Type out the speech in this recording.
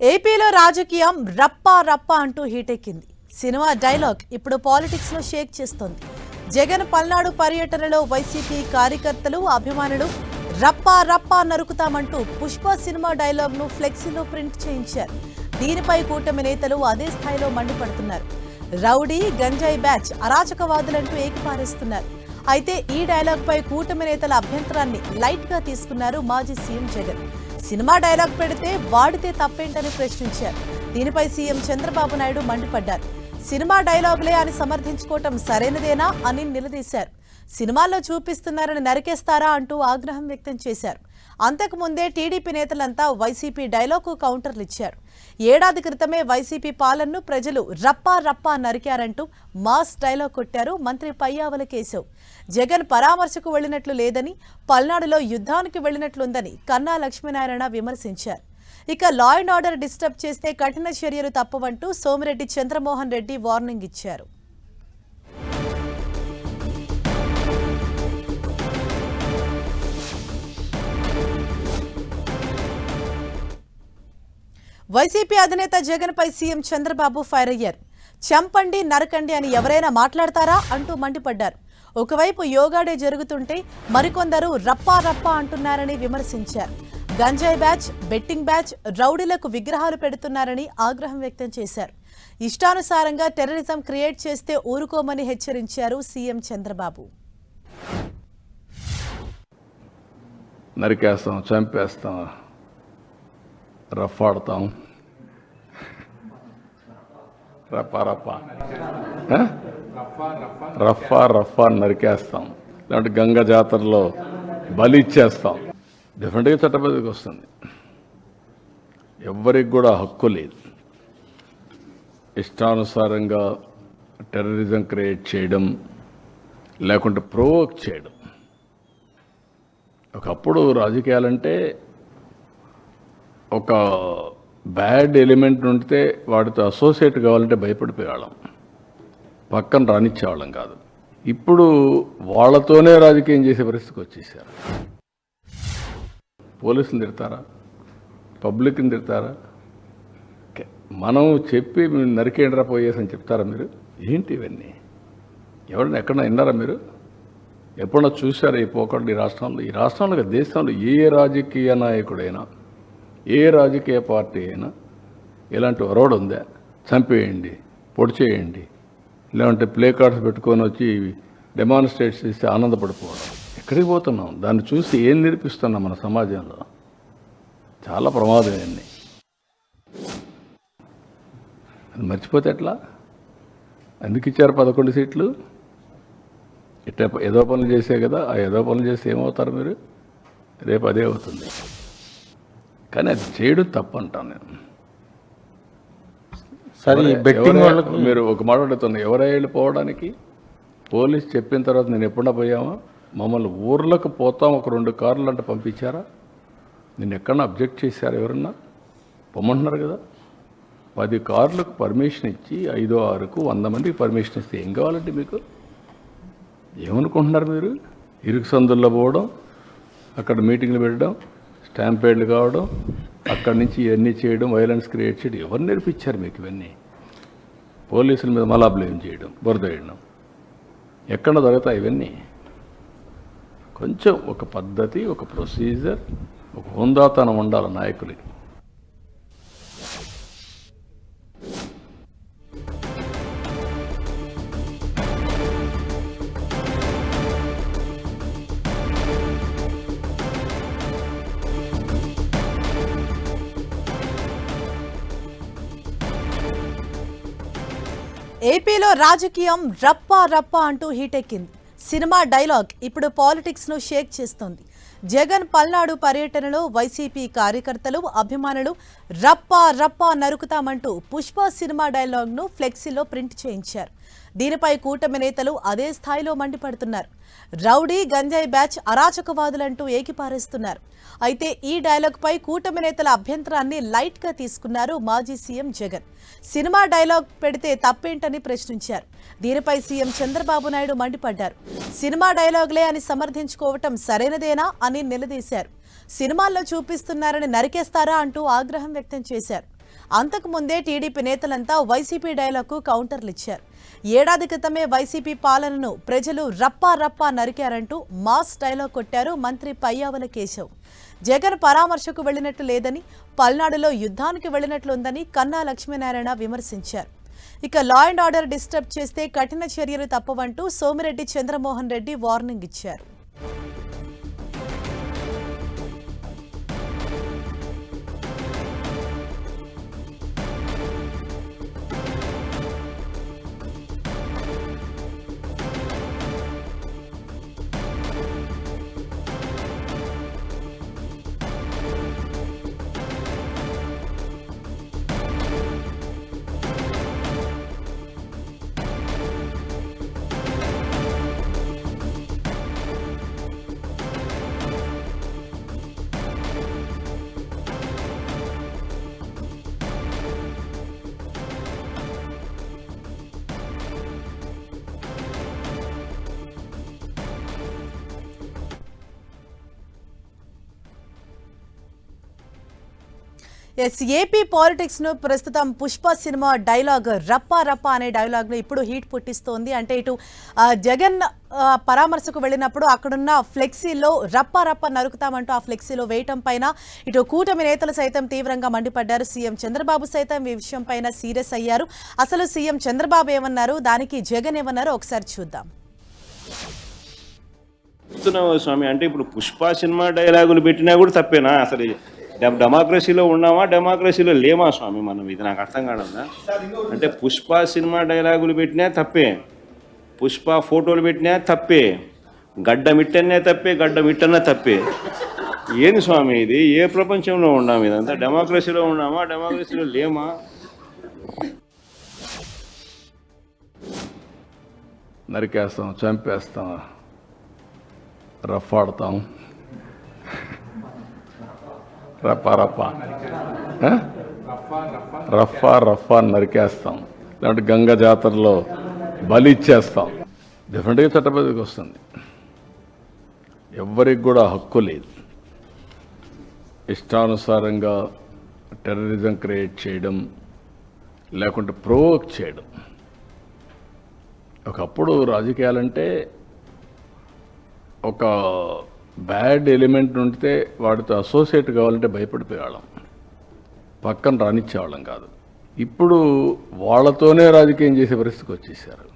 ఏపీలో రాజకీయం రప్పా రప్పా అంటూ హీటెక్కింది. సినిమా డైలాగ్ ఇప్పుడు పాలిటిక్స్ లో షేక్ చేస్తోంది. జగన్ పల్నాడు పర్యటనలో వైసీపీ కార్యకర్తలు అభిమానులు రప్పా రప్పా నరుకుతామంటూ పుష్ప సినిమా డైలాగ్ ను ఫ్లెక్సీలో ప్రింట్ చేయించారు. దీనిపై కూటమి నేతలు అదే స్థాయిలో మండిపడుతున్నారు. రౌడీ గంజాయి బ్యాచ్ అరాచకవాదులంటూ ఏకిపారేస్తున్నారు. అయితే ఈ డైలాగ్ పై కూటమి నేతల అభ్యంతరాన్ని లైట్ గా తీసుకున్నారు మాజీ సీఎం జగన్. సినిమా డైలాగ్ పెడితే వాడితే తప్పేంటని ప్రశ్నించారు. దీనిపై సీఎం చంద్రబాబు నాయుడు మండిపడ్డారు. సినిమా డైలాగులే అని సమర్థించుకోవటం సరైనదేనా అని నిలదీశారు. సినిమాల్లో చూపిస్తున్నారని నరికేస్తారా అంటూ ఆగ్రహం వ్యక్తం చేశారు. అంతకుముందే టీడీపీ నేతలంతా వైసీపీ డైలాగు కౌంటర్లు ఇచ్చారు. ఏడాది క్రితమే వైసీపీ పాలనను ప్రజలు రప్పా రప్పా నరికారంటూ మాస్ డైలాగ్ కొట్టారు మంత్రి పయ్యావుల కేశవ్. జగన్ పరామర్శకు వెళ్లినట్లు లేదని, పల్నాడులో యుద్ధానికి వెళ్లినట్లుందని కన్నా లక్ష్మీనారాయణ విమర్శించారు. ఇక లా అండ్ ఆర్డర్ డిస్టర్బ్ చేస్తే కఠిన చర్యలు తప్పవంటూ సోమిరెడ్డి చంద్రమోహన్ రెడ్డి వార్నింగ్ ఇచ్చారు. వైసీపీ అధినేత జగన్ పై సీఎం చంద్రబాబు ఫైర్ అయ్యారు. చంపండి నరకండి అని ఎవరైనా మాట్లాడతారా అంటూ మండిపడ్డారు. ఒకవైపు యోగా డే జరుగుతుంటే మరికొందరు రప్పా రప్పా అంటున్నారని విమర్శించారు. గంజాయి బ్యాచ్, బెట్టింగ్ బ్యాచ్, రౌడీలకు విగ్రహాలు పెడుతున్నారని ఆగ్రహం వ్యక్తం చేశారు. ఇష్టానుసారంగా టెర్రరిజం క్రియేట్ చేస్తే ఊరుకోమని హెచ్చరించారు సీఎం చంద్రబాబు. నరికేస్తాం, చంపేస్తాం, రఫాడతాం, రఫా రఫా రఫా రఫా నరికేస్తాం, లేదంటే గంగ జాతరలో బలి ఇచ్చేస్తాం. డెఫినెట్గా చట్టబద్ధకి వస్తుంది. ఎవ్వరికి కూడా హక్కు లేదు ఇష్టానుసారంగా టెర్రరిజం క్రియేట్ చేయడం, లేకుంటే ప్రొవోక్ చేయడం. ఒకప్పుడు రాజకీయాలంటే ఒక బ్యాడ్ ఎలిమెంట్ ఉంటే వాటితో అసోసియేట్ కావాలంటే భయపడిపోయేవాళ్ళం, పక్కన రానిచ్చేవాళ్ళం కాదు. ఇప్పుడు వాళ్ళతోనే రాజకీయం చేసే పరిస్థితికి వచ్చేసారు. పోలీసులు తిడతారా, పబ్లిక్ని తిడతారా, మనం చెప్పి నరికేండ్రా పోయేసని చెప్తారా మీరు? ఏంటి ఇవన్నీ? ఎవరైనా ఎక్కడన్నా విన్నారా మీరు? ఎప్పుడన్నా చూసారా ఈ పోకడలు? ఈ రాష్ట్రంలో దేశంలో ఏ రాజకీయ నాయకుడైనా, ఏ రాజకీయ పార్టీ అయినా ఇలాంటి ఒరవడు ఉందా? చంపేయండి, పొడి చేయండి, లేదంటే ప్లే కార్డ్స్ పెట్టుకొని వచ్చి డెమాన్స్ట్రేట్ చేసి ఆనందపడిపోవడం. ఎక్కడికి పోతున్నాం? దాన్ని చూసి ఏం నేర్పిస్తున్నాం మన సమాజంలో? చాలా ప్రమాదం అన్నీ. అది మర్చిపోతే ఎట్లా? ఎందుకు ఇచ్చారు 11 సీట్లు? ఇట్లా ఏదో పనులు చేసే కదా. ఆ ఏదో పనులు చేస్తే ఏమవుతారు మీరు? రేపు అదే అవుతుంది. కానీ అది చేయడం తప్పు అంటాను నేను. సరే, మీరు ఒక మాట అడుగుతున్నా, ఎవరైనా వెళ్ళిపోవడానికి పోలీస్ చెప్పిన తర్వాత నేను ఎప్పుడన్నా పోయామా? మమ్మల్ని ఊర్లకు పోతాం ఒక 2 కార్లు అంటే పంపించారా? నేను ఎక్కడన్నా అబ్జెక్ట్ చేశారా? ఎవరన్నా పొమ్మంటున్నారు కదా. 10 కార్లకు పర్మిషన్ ఇచ్చి 5, 6కు 100 మందికి పర్మిషన్ ఇస్తే ఏం కావాలంటే మీకు? ఏమనుకుంటున్నారు మీరు? ఇరుకు సందుల్లో పోవడం, అక్కడ మీటింగ్లు పెట్టడం, స్టాంపేడ్లు కావడం, అక్కడి నుంచి ఇవన్నీ చేయడం, వైలెన్స్ క్రియేట్ చేయడం. ఎవరు నేర్పించారు మీకు ఇవన్నీ? పోలీసుల మీద మళ్ళా బ్లేమ్ చేయడం, బురద వేయడం. ఎక్కడ జరుగుతాయి ఇవన్నీ? కొంచెం ఒక పద్ధతి, ఒక ప్రొసీజర్, ఒక హుందాతనం ఉండాలి నాయకులకి. ఏపీలో రాజకీయం రప్పా రప్పా అంటూ హీటెక్కింది. సినిమా డైలాగ్ ఇప్పుడు పాలిటిక్స్ ను షేక్ చేస్తోంది. జగన్ పల్నాడు పర్యటనలో వైసీపీ కార్యకర్తలు అభిమానులు రప్పా రప్పా నరుకుతామంటూ పుష్ప సినిమా డైలాగ్ ను ఫ్లెక్సీలో ప్రింట్ చేయించారు. దీనిపై కూటమి నేతలు అదే స్థాయిలో మండిపడుతున్నారు. రౌడీ గంజాయి బ్యాచ్ అరాచకవాదులంటూ ఏకిపారేస్తున్నారు. అయితే ఈ డైలాగ్ పై కూటమి నేతల అభ్యంతరాన్ని లైట్ గా తీసుకున్నారు మాజీ సీఎం జగన్. సినిమా డైలాగ్ పెడితే తప్పేంటని ప్రశ్నించారు. దీనిపై సీఎం చంద్రబాబు నాయుడు మండిపడ్డారు. సినిమా డైలాగులే అని సమర్థించుకోవటం సరైనదేనా అని నిలదీశారు. సినిమాల్లో చూపిస్తున్నారని నరికేస్తారా అంటూ ఆగ్రహం వ్యక్తం చేశారు. అంతకుముందే టీడీపీ నేతలంతా వైసీపీ డైలాగ్కు కౌంటర్లు ఇచ్చారు. ఏడాది క్రితమే వైసీపీ పాలనను ప్రజలు రప్పా రప్పా నరికారంటూ మాస్ డైలాగ్ కొట్టారు మంత్రి పయ్యావుల కేశవ్. జగన్ పరామర్శకు వెళ్లినట్లు లేదని, పల్నాడులో యుద్ధానికి వెళ్లినట్లుందని కన్నా లక్ష్మీనారాయణ విమర్శించారు. ఇక లా అండ్ ఆర్డర్ డిస్టర్బ్ చేస్తే కఠిన చర్యలు తప్పవంటూ సోమిరెడ్డి చంద్రమోహన్ రెడ్డి వార్నింగ్ ఇచ్చారు. ఏపీ పాలిటిక్స్ ను ప్రస్తుతం పుష్ప సినిమా డైలాగ్ రప్పా రప్పా అనే డైలాగ్ ను ఇప్పుడు హీట్ పుట్టిస్తోంది. అంటే ఇటు జగన్ పరామర్శకు వెళ్ళినప్పుడు అక్కడున్న ఫ్లెక్సీలో రప్పా రప్పా నరుకుతామంటూ ఆ ఫ్లెక్సీలో వేయటం పైన ఇటు కూటమి నేతలు సైతం తీవ్రంగా మండిపడ్డారు. సీఎం చంద్రబాబు సైతం ఈ విషయం పైన సీరియస్ అయ్యారు. అసలు సీఎం చంద్రబాబు ఏమన్నారు, దానికి జగన్ ఏమన్నారో ఒకసారి చూద్దాం. స్వామి అంటే ఇప్పుడు పుష్ప సినిమా డైలాగులు పెట్టినా కూడా తప్పేనా? అసలు డెమోక్రసీలో ఉన్నామా, డెమోక్రసీలో లేమా స్వామి మనం? ఇది నాకు అర్థం కాదన్నా. అంటే పుష్ప సినిమా డైలాగులు పెట్టినా తప్పే, పుష్ప ఫోటోలు పెట్టినా తప్పే, గడ్డ మిట్టనే తప్పే, గడ్డ మిట్టనే తప్పే. ఏంది స్వామి ఇది? ఏ ప్రపంచంలో ఉన్నాము? ఇదంతా డెమోక్రసీలో ఉన్నామా, డెమోక్రసీలో లేమా? నరికేస్తాం, చంపేస్తాం, రఫాడతాం, రప్పా రప్పా రఫా రఫా నరికేస్తాం, లేదంటే గంగ జాతరలో బలి ఇచ్చేస్తాం. డెఫినెట్గా చట్టబద్ధకి వస్తుంది. ఎవ్వరికి కూడా హక్కు లేదు ఇష్టానుసారంగా టెర్రరిజం క్రియేట్ చేయడం, లేకుంటే ప్రొవోక్ చేయడం. ఒకప్పుడు రాజకీయాలంటే ఒక బ్యాడ్ ఎలిమెంట్ ఉంటే వాడితో అసోసియేట్ కావాలంటే భయపడిపోయేవాళ్ళం, పక్కన రానిచ్చేవాళ్ళం కాదు. ఇప్పుడు వాళ్ళతోనే రాజకీయం చేసే పరిస్థితికి వచ్చేసారు.